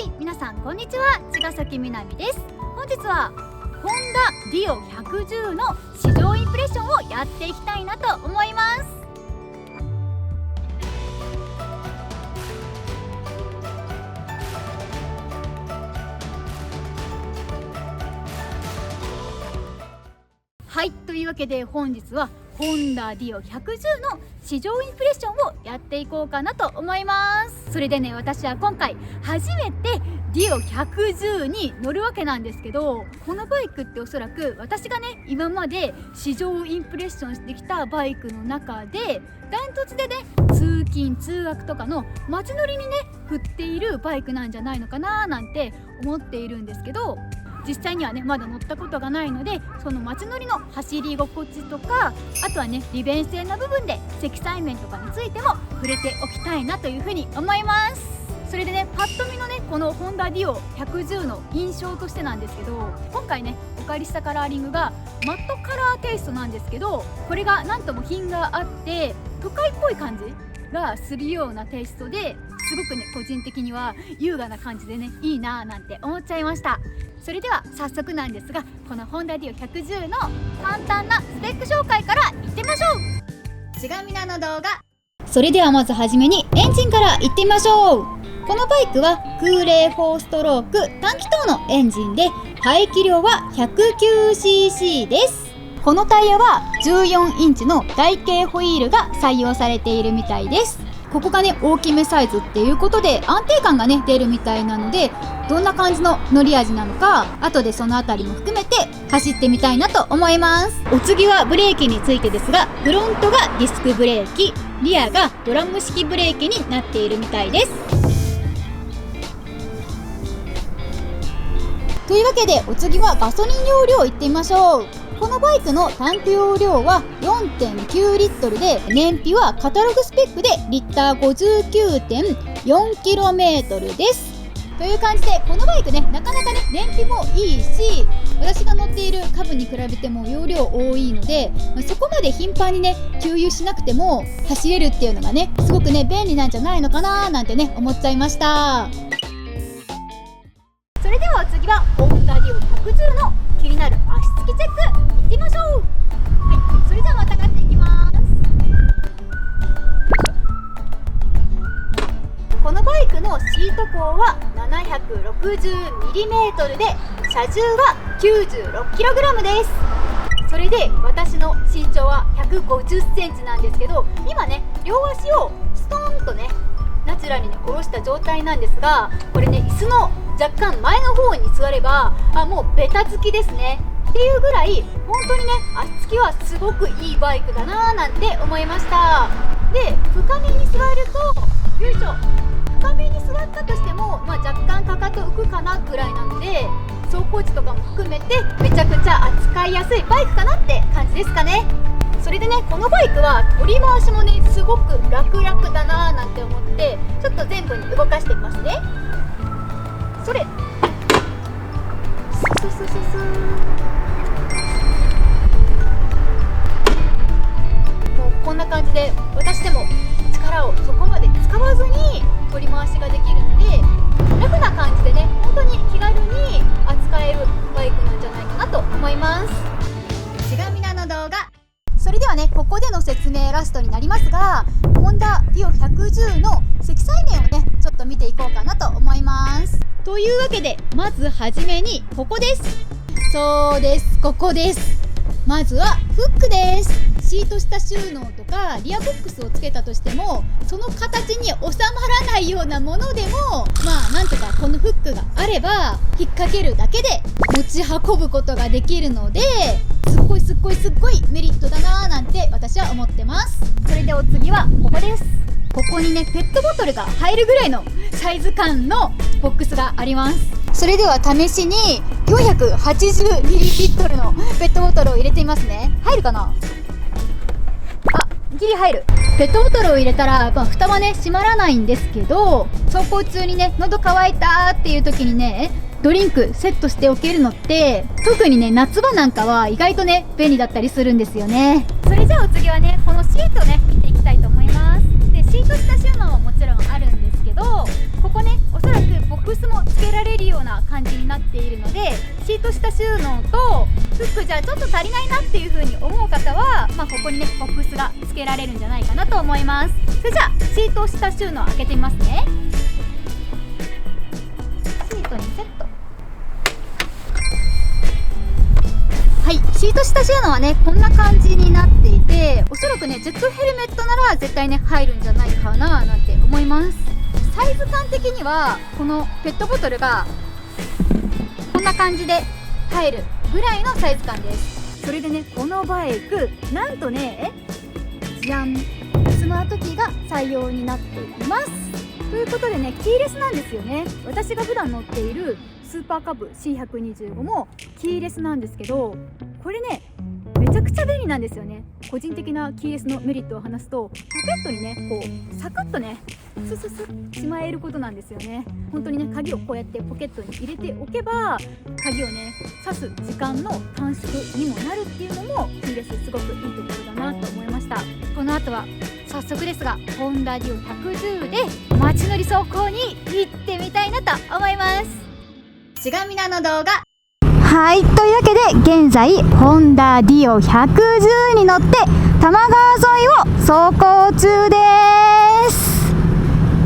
はい皆さんこんにちは、茅ヶ崎みなみです。本日はホンダディオ110の試乗インプレッションをやっていきたいなと思います。はい、というわけで本日はホンダディオ110の試乗インプレッションをやっていこうかなと思います。それでね、私は今回初めてディオ110に乗るわけなんですけど、このバイクっておそらく私がね今まで試乗インプレッションしてきたバイクの中でダントツでね通勤通学とかの街乗りにね振っているバイクなんじゃないのかななんて思っているんですけど、実際にはねまだ乗ったことがないので、その街乗りの走り心地とか、あとはね利便性の部分で積載面とかについても触れておきたいなというふうに思います。それでねパッと見のねこのホンダディオ110の印象としてなんですけど、今回ねお借りしたカラーリングがマットカラーテイストなんですけど、これがなんとも品があって都会っぽい感じがするようなテイストで、すごくね個人的には優雅な感じでねいいなぁなんて思っちゃいました。それでは早速なんですが、このホンダディオ110の簡単なスペック紹介からいってみましょう。ちがみなの動画。それではまずはじめにエンジンからいってみましょう。このバイクは空冷4ストローク単気筒のエンジンで、排気量は 109cc です。このタイヤは14インチの台形ホイールが採用されているみたいです。ここがね大きめサイズっていうことで安定感がね出るみたいなので、どんな感じの乗り味なのか後でそのあたりも含めて走ってみたいなと思います。お次はブレーキについてですが、フロントがディスクブレーキ、リアがドラム式ブレーキになっているみたいです。というわけでお次はガソリン容量いってみましょう。このバイクのタンク容量は 4.9 リットルで、燃費はカタログスペックでリッター 59.4km です。という感じでこのバイクねなかなかね燃費もいいし、私が乗っているカブに比べても容量多いので、そこまで頻繁にね給油しなくても走れるっていうのがねすごくね便利なんじゃないのかななんてね思っちゃいました。それではお次はホンダディオ110の気になる足つきチェックいってみましょう。はい、それではまたがっていきます。このバイクのシート高は 760mm で、車重は 96kg です。それで私の身長は 150cm なんですけど、今ね両足をストーンとねナチュラルに下ろした状態なんですが、これね椅子の若干前の方に座ればもうベタつきですねっていうぐらい、本当にね足つきはすごくいいバイクだなーなんて思いました。で深めに座ると、よいしょ、深めに座ったとしても、若干かかと浮くかなぐらいなので、走行値とかも含めてめちゃくちゃ扱いやすいバイクかなって感じですかね。それでねこのバイクは取り回しもねすごく楽々だなーなんて思って、ちょっと前後に動かしてみますね。それスススススもうこんな感じで私でも力をそこまで使わずに取り回しができるので、楽な感じでね本当に気軽に扱えるバイクなんじゃないかなと思います。ちがみなの動画。それではねここでの説明ラストになりますが、ホンダディオ110の積載面をねちょっと見ていこうかなと思います。というわけでまずはじめにここです。そうです、ここです。まずはフックです。シート下収納とかリアボックスをつけたとしても、その形に収まらないようなものでもなんとかこのフックがあれば引っ掛けるだけで持ち運ぶことができるので、すっごいメリットだなーなんて私は思ってます。それでお次はここです。ここにねペットボトルが入るぐらいのサイズ感のボックスがあります。それでは試しに 480ml のペットボトルを入れてみますね。入るかな。ギリ入る。ペットボトルを入れたら蓋はね閉まらないんですけど、走行中にね喉乾いたっていう時にねドリンクセットしておけるのって、特にね夏場なんかは意外とね便利だったりするんですよね。それじゃあお次はねこのシートをね見ていきたいと思います。でシート下収納ももちろんあるんですけど、ここねおそらくボックスもられるような感じになっているので、シート下収納とフックじゃちょっと足りないなっていう風に思う方は、ここにねボックスが付けられるんじゃないかなと思います。それじゃあシート下収納開けてみますね。シートにセット。はい、シート下収納はねこんな感じになっていて、おそらくねジェットヘルメットなら絶対ね入るんじゃないかななんて思います。サイズ感的にはこのペットボトルがこんな感じで入るぐらいのサイズ感です。それでねこのバイクなんとねじゃん、スマートキーが採用になっています。ということでねキーレスなんですよね。私が普段乗っているスーパーカブ C125 もキーレスなんですけど、これねめちゃくちゃ便利なんですよね。個人的なキーレスのメリットを話すと、ポケットにねこうサクッとねスススしまえることなんですよね。本当にね鍵をこうやってポケットに入れておけば、鍵をね刺す時間の短縮にもなるっていうのもキーレスすごくいいところだなと思いました。この後は早速ですがホンダディオ110で街乗り走行に行ってみたいなと思います。ちがみなの動画。はい、というわけで現在ホンダディオ110に乗って多摩川沿いを走行中です。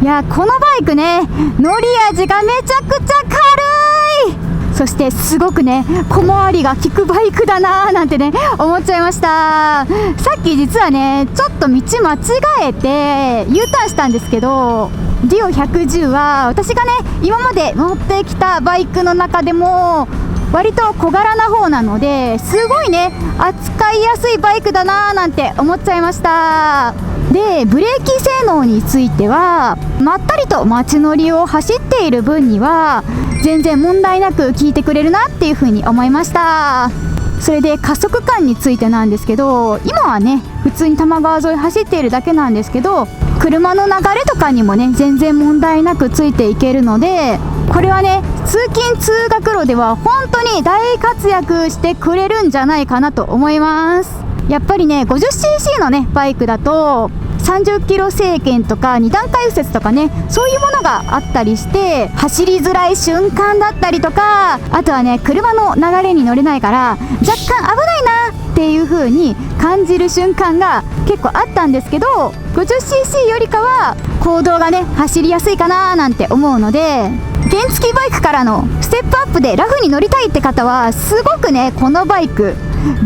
いやこのバイクね乗り味がめちゃくちゃ軽い、そしてすごくね小回りが利くバイクだなーなんてね思っちゃいました。さっき実はねちょっと道間違えて U ターンしたんですけど、ディオ110は私がね今まで乗ってきたバイクの中でも割と小柄な方なので、すごいね扱いやすいバイクだなーなんて思っちゃいました。でブレーキ性能についてはまったりと街乗りを走っている分には全然問題なく効いてくれるなっていう風に思いました。それで加速感についてなんですけど、今はね普通に多摩川沿い走っているだけなんですけど、車の流れとかにもね全然問題なくついていけるので、これはね通勤通学路では本当に大活躍してくれるんじゃないかなと思います。やっぱりね 50cc のねバイクだと30キロ制限とか2段階右折とかね、そういうものがあったりして走りづらい瞬間だったりとか、あとはね車の流れに乗れないから若干危ないなっていう風に感じる瞬間が結構あったんですけど、 50cc よりかは公道がね走りやすいかななんて思うので、原付バイクからのステップアップでラフに乗りたいって方はすごくねこのバイク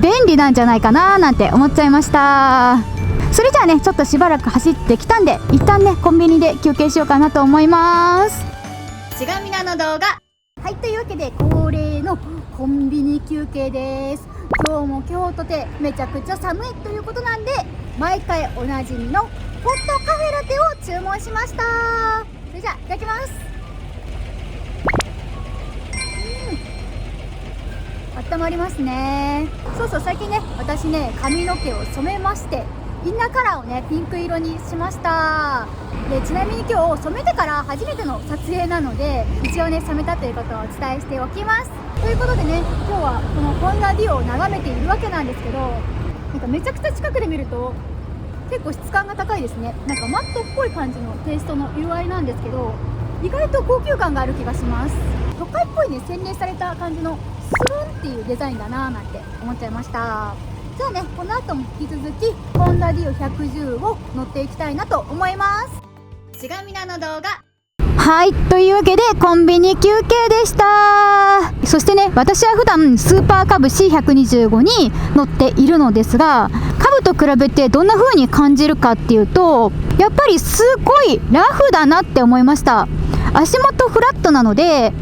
便利なんじゃないかななんて思っちゃいました。それじゃあねちょっとしばらく走ってきたんで一旦ねコンビニで休憩しようかなと思います。ちがみなの動画。はい、というわけで恒例のコンビニ休憩です。今日も今日とてめちゃくちゃ寒いということなんで、毎回おなじみのホットカフェラテを注文しました。それじゃあいただきます。温まりますね。そうそう、最近ね私ね髪の毛を染めまして、インナーカラーをねピンク色にしました。でちなみに今日染めてから初めての撮影なので、一応ね染めたということをお伝えしておきます。ということでね今日はこのホンダディオを眺めているわけなんですけど、なんかめちゃくちゃ近くで見ると結構質感が高いですね。なんかマットっぽい感じのテイストの色合いなんですけど、意外と高級感がある気がします。都会っぽいね洗練された感じのスルンっていうデザインだなーなんて思っちゃいました。じゃあねこの後も引き続きホンダディオ110を乗っていきたいなと思います。ちがみなの動画。はい、というわけでコンビニ休憩でした。そしてね私は普段スーパーカブ C125 に乗っているのですが、カブと比べてどんな風に感じるかっていうと、やっぱりすごいラフだなって思いました。足元フラットなので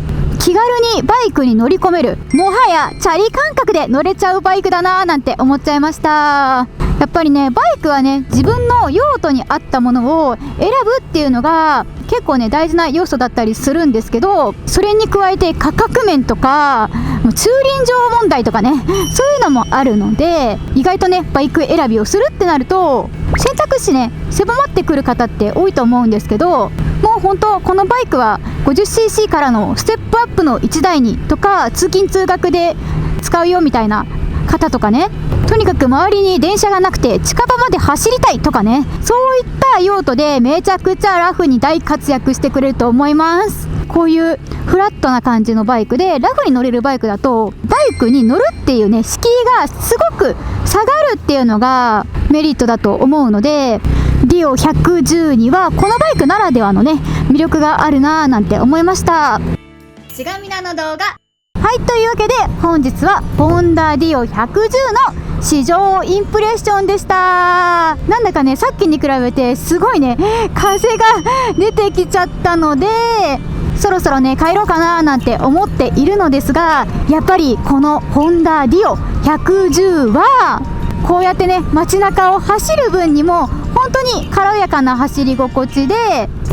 気軽にバイクに乗り込める、もはやチャリ感覚で乗れちゃうバイクだなーなんて思っちゃいました。やっぱりねバイクはね自分の用途に合ったものを選ぶっていうのが結構ね大事な要素だったりするんですけど、それに加えて価格面とか駐輪場問題とかね、そういうのもあるので、意外とねバイク選びをするってなると選択肢ね狭まってくる方って多いと思うんですけど、もう本当このバイクは 50cc からのステップアップの1台にとか、通勤通学で使うよみたいな方とかね、とにかく周りに電車がなくて近場まで走りたいとかね、そういった用途でめちゃくちゃラフに大活躍してくれると思います。ここういうフラットな感じのバイクでラフに乗れるバイクだと、バイクに乗るっていうね敷居がすごく下がるっていうのがメリットだと思うので、ディオ110にはこのバイクならではのね魅力があるなぁなんて思いました。ちがみなの動画。はい、というわけで本日はホンダディオ110の試乗インプレッションでした。なんだかね、さっきに比べてすごいね風が出てきちゃったので、そろそろね帰ろうかななんて思っているのですが、やっぱりこのホンダディオ110はこうやってね街中を走る分にも本当に軽やかな走り心地で、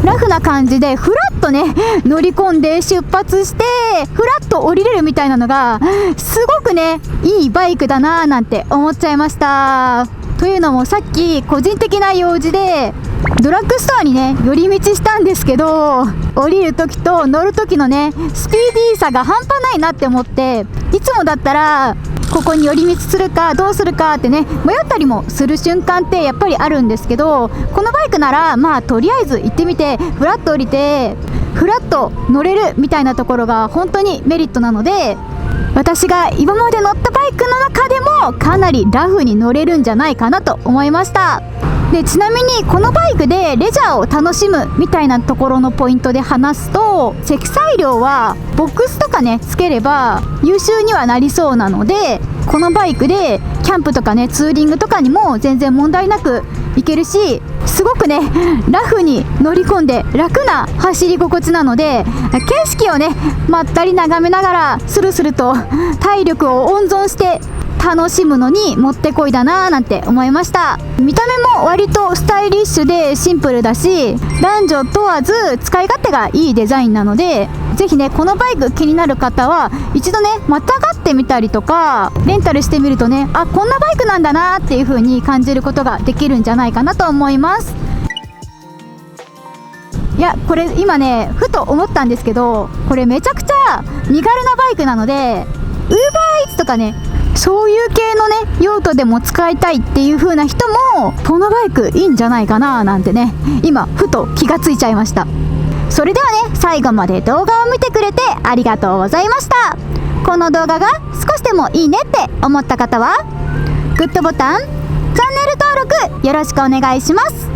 ラフな感じでフラッとね乗り込んで出発してフラッと降りれるみたいなのがすごくねいいバイクだなーなんて思っちゃいました。というのも、さっき個人的な用事でドラッグストアにね寄り道したんですけど、降りる時と乗る時のねスピーディーさが半端ないなって思って、いつもだったらここに寄り道するかどうするかってね迷ったりもする瞬間ってやっぱりあるんですけど、このバイクならまあとりあえず行ってみてフラッと降りてフラッと乗れるみたいなところが本当にメリットなので、私が今まで乗ったバイクの中でもかなりラフに乗れるんじゃないかなと思いました。で、ちなみにこのバイクでレジャーを楽しむみたいなところのポイントで話すと、積載量はボックスとかねつければ優秀にはなりそうなので、このバイクでキャンプとかねツーリングとかにも全然問題なく行けるし、すごくねラフに乗り込んで楽な走り心地なので、景色をねまったり眺めながらスルスルと体力を温存して楽しむのにもってこいだなーなんて思いました。見た目も割とスタイリッシュでシンプルだし、男女問わず使い勝手がいいデザインなので、ぜひねこのバイク気になる方は一度ねまたがってみたりとかレンタルしてみるとね、あ、こんなバイクなんだなっていう風に感じることができるんじゃないかなと思います。いや、これ今ねふと思ったんですけど、これめちゃくちゃ身軽なバイクなので、ウーバーイーツとかねそういう系のね用途でも使いたいっていう風な人もこのバイクいいんじゃないかななんてね、今ふと気がついちゃいました。それではね、最後まで動画を見てくれてありがとうございました。この動画が少しでもいいねって思った方はグッドボタン、チャンネル登録よろしくお願いします。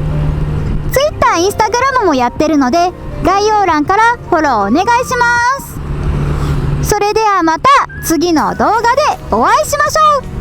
Twitter、Instagram もやってるので概要欄からフォローお願いします。それではまた次の動画でお会いしましょう。